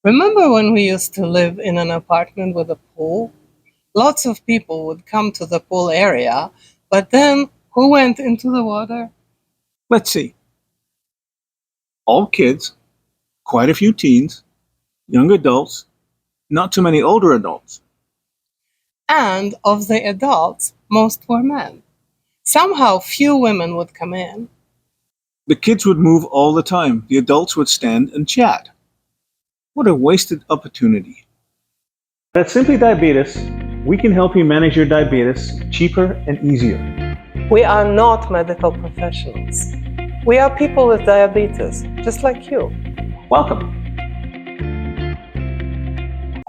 Remember when we used to live in an apartment with a pool? Lots of people would come to the pool area, but then who went into the water? Let's see. All kids, quite a few teens, young adults, not too many older adults. And of the adults, most were men. Somehow few women would come in. The kids would move all the time. The adults would stand and chat. What a wasted opportunity. At Simply Diabetes, we can help you manage your diabetes cheaper and easier. We are not medical professionals. We are people with diabetes, just like you. Welcome.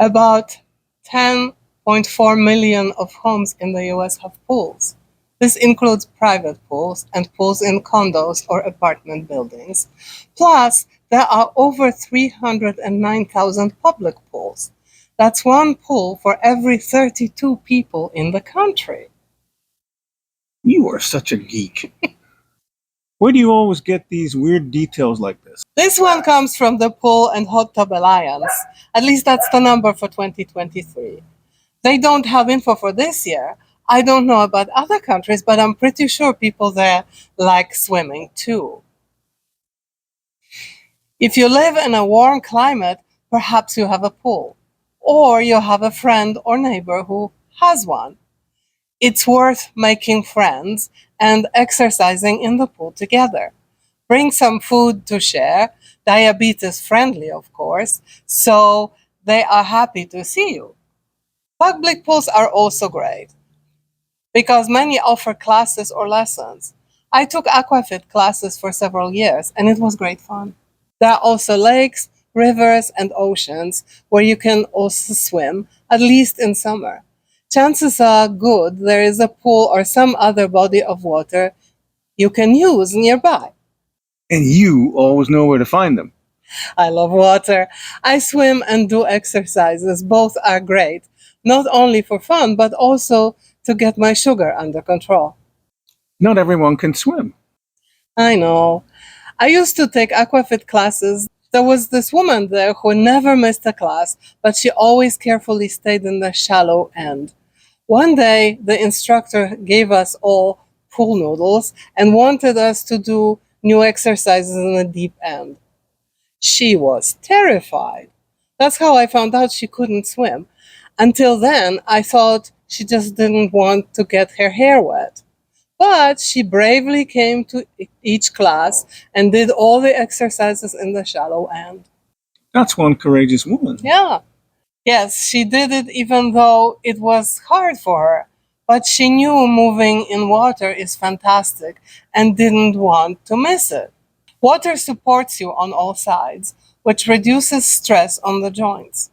About 10.4 million of homes in the US have pools. This includes private pools and pools in condos or apartment buildings. Plus, there are over 309,000 public pools. That's one pool for every 32 people in the country. You are such a geek. Where do you always get these weird details like this? This one comes from the Pool and Hot Tub Alliance. At least that's the number for 2023. They don't have info for this year. I don't know about other countries, but I'm pretty sure people there like swimming too. If you live in a warm climate, perhaps you have a pool, or you have a friend or neighbor who has one. It's worth making friends and exercising in the pool together. Bring some food to share, diabetes friendly, of course, so they are happy to see you. Public pools are also great because many offer classes or lessons. I took aquafit classes for several years and it was great fun. There are also lakes, rivers, and oceans where you can also swim, at least in summer. Chances are good there is a pool or some other body of water you can use nearby. And you always know where to find them. I love water. I swim and do exercises. Both are great, not only for fun, but also to get my sugar under control. Not everyone can swim. I know. I used to take aquafit classes. There was this woman there who never missed a class, but she always carefully stayed in the shallow end. One day, the instructor gave us all pool noodles and wanted us to do new exercises in the deep end. She was terrified. That's how I found out she couldn't swim. Until then, I thought she just didn't want to get her hair wet. But she bravely came to each class and did all the exercises in the shallow end. That's one courageous woman. Yeah. Yes, she did it even though it was hard for her. But she knew moving in water is fantastic and didn't want to miss it. Water supports you on all sides, which reduces stress on the joints.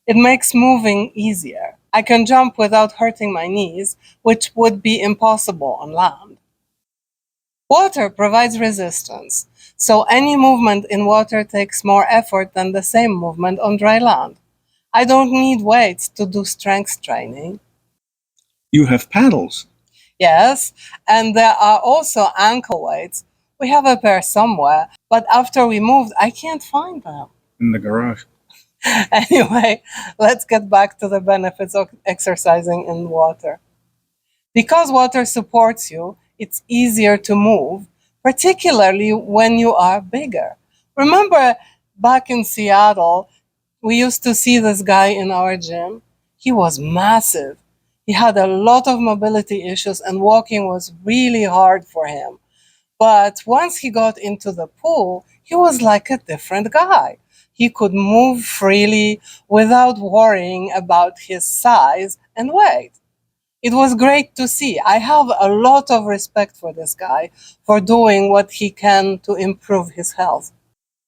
It makes moving easier. I can jump without hurting my knees, which would be impossible on land. Water provides resistance, so any movement in water takes more effort than the same movement on dry land. I don't need weights to do strength training. You have paddles. Yes, and there are also ankle weights. We have a pair somewhere, but after we moved, I can't find them. In the garage. Anyway, let's get back to the benefits of exercising in water. Because water supports you, it's easier to move, particularly when you are bigger. Remember back in Seattle, we used to see this guy in our gym. He was massive. He had a lot of mobility issues, and walking was really hard for him. But once he got into the pool, he was like a different guy. He could move freely without worrying about his size and weight. It was great to see. I have a lot of respect for this guy for doing what he can to improve his health.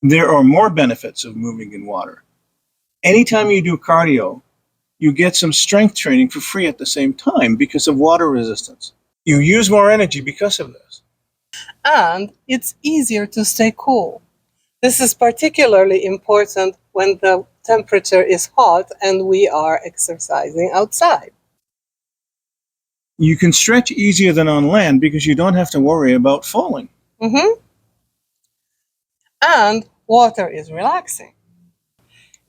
There are more benefits of moving in water. Anytime you do cardio, you get some strength training for free at the same time because of water resistance. You use more energy because of this. And it's easier to stay cool. This is particularly important when the temperature is hot and we are exercising outside. You can stretch easier than on land because you don't have to worry about falling. Mhm. And water is relaxing.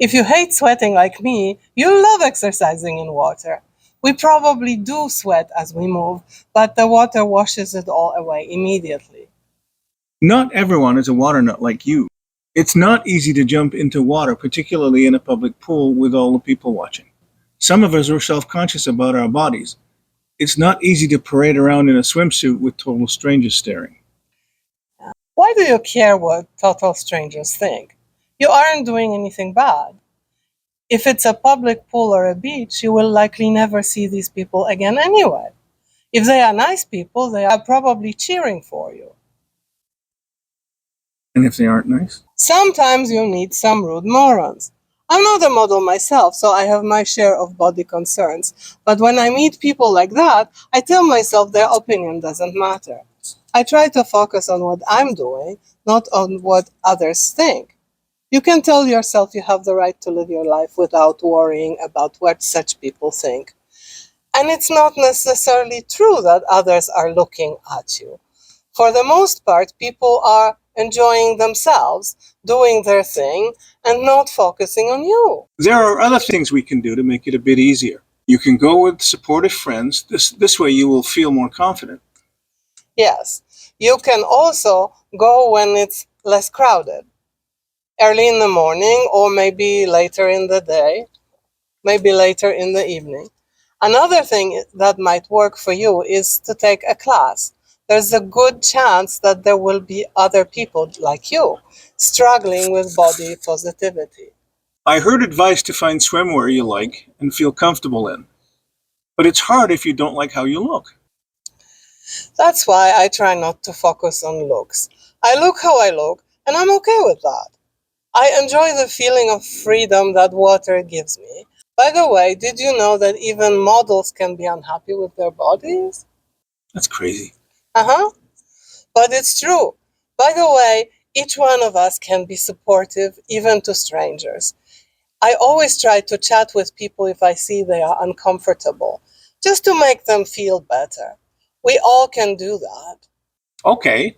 If you hate sweating like me, you'll love exercising in water. We probably do sweat as we move, but the water washes it all away immediately. Not everyone is a water nut like you. It's not easy to jump into water, particularly in a public pool with all the people watching. Some of us are self-conscious about our bodies. It's not easy to parade around in a swimsuit with total strangers staring. Why do you care what total strangers think? You aren't doing anything bad. If it's a public pool or a beach, you will likely never see these people again anyway. If they are nice people, they are probably cheering for you. And if they aren't nice? Sometimes you meet some rude morons. I'm not a model myself, so I have my share of body concerns. But when I meet people like that, I tell myself their opinion doesn't matter. I try to focus on what I'm doing, not on what others think. You can tell yourself you have the right to live your life without worrying about what such people think. And it's not necessarily true that others are looking at you. For the most part, people are enjoying themselves, doing their thing, and not focusing on you. There are other things we can do to make it a bit easier. You can go with supportive friends. This way you will feel more confident. Yes, you can also go when it's less crowded, early in the morning, or maybe later in the day, maybe later in the evening. Another thing that might work for you is to take a class. There's a good chance that there will be other people like you struggling with body positivity. I heard advice to find swimwear you like and feel comfortable in. But it's hard if you don't like how you look. That's why I try not to focus on looks. I look how I look, and I'm okay with that. I enjoy the feeling of freedom that water gives me. By the way, did you know that even models can be unhappy with their bodies? That's crazy. Uh huh. But it's true. By the way, each one of us can be supportive, even to strangers. I always try to chat with people if I see they are uncomfortable, just to make them feel better. We all can do that. Okay,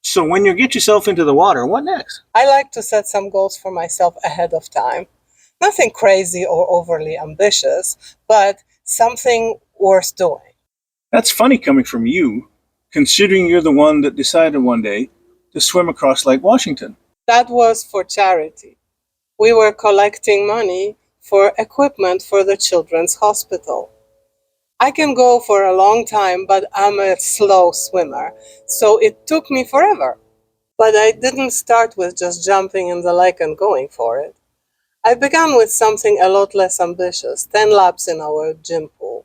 so when you get yourself into the water, what next? I like to set some goals for myself ahead of time. Nothing crazy or overly ambitious, but something worth doing. That's funny coming from you, considering you're the one that decided one day to swim across Lake Washington. That was for charity. We were collecting money for equipment for the children's hospital. I can go for a long time, but I'm a slow swimmer, so it took me forever. But I didn't start with just jumping in the lake and going for it. I began with something a lot less ambitious, 10 laps in our gym pool.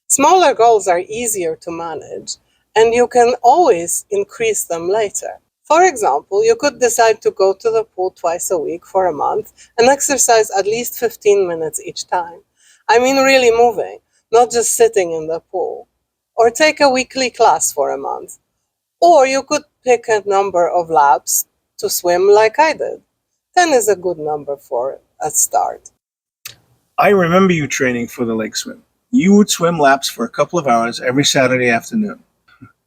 Smaller goals are easier to manage, and you can always increase them later. For example, you could decide to go to the pool twice a week for a month and exercise at least 15 minutes each time. I mean, really moving, not just sitting in the pool. Or take a weekly class for a month. Or you could pick a number of laps to swim like I did. 10 is a good number for a start. I remember you training for the lake swim. You would swim laps for a couple of hours every Saturday afternoon.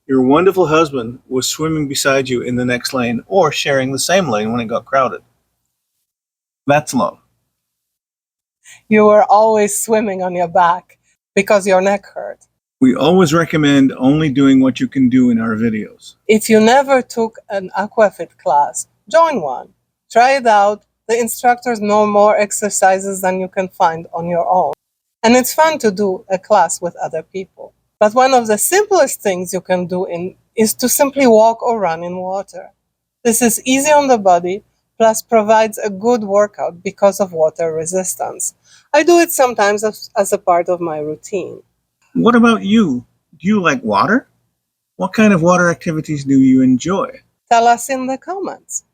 Your wonderful husband was swimming beside you in the next lane or sharing the same lane when it got crowded. That's love. You were always swimming on your back because your neck hurt. We always recommend only doing what you can do in our videos. If you never took an aquafit class, join one. Try it out. The instructors know more exercises than you can find on your own. And it's fun to do a class with other people. But one of the simplest things you can do is to simply walk or run in water. This is easy on the body, plus provides a good workout because of water resistance. I do it sometimes as a part of my routine. What about you? Do you like water? What kind of water activities do you enjoy? Tell us in the comments.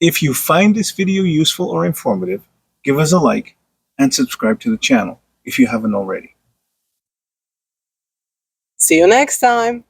If you find this video useful or informative, give us a like and subscribe to the channel if you haven't already. See you next time.